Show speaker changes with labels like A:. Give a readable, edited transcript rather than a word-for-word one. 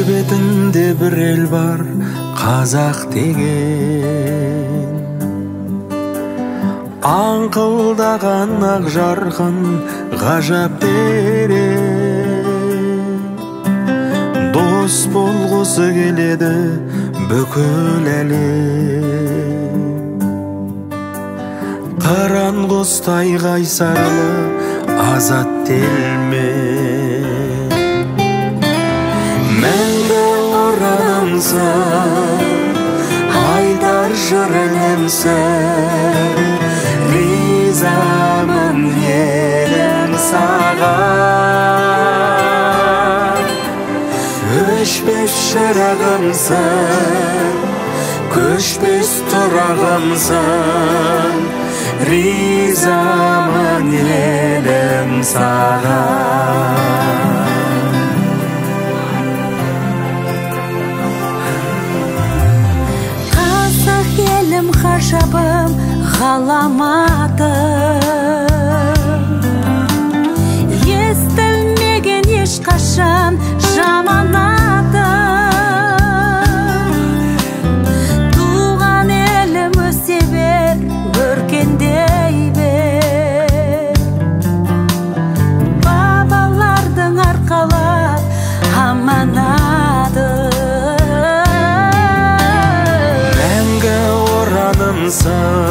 A: бетінде бір ел бар, қазақ деген. Аңқылдаған ақ жарқын ғажап терең. Дос болғысы келеді бүкіл әлем. Қыран құстай қайсарлы азат телмен. Мәңгі оранымсың, айтар жырыңымсың. Ризамын елім саған. Өшпес шырағымсың, көшпес тұрағымсың. Ризамын елім саған.
B: Қазақ елім ғажабым, ғаламатым. Естілмеген ешқашан жаман атым. Туған елім өсе бер, өркендей бер. Бабалардың арқалап аманатым.
A: Мәңгі оранымсың,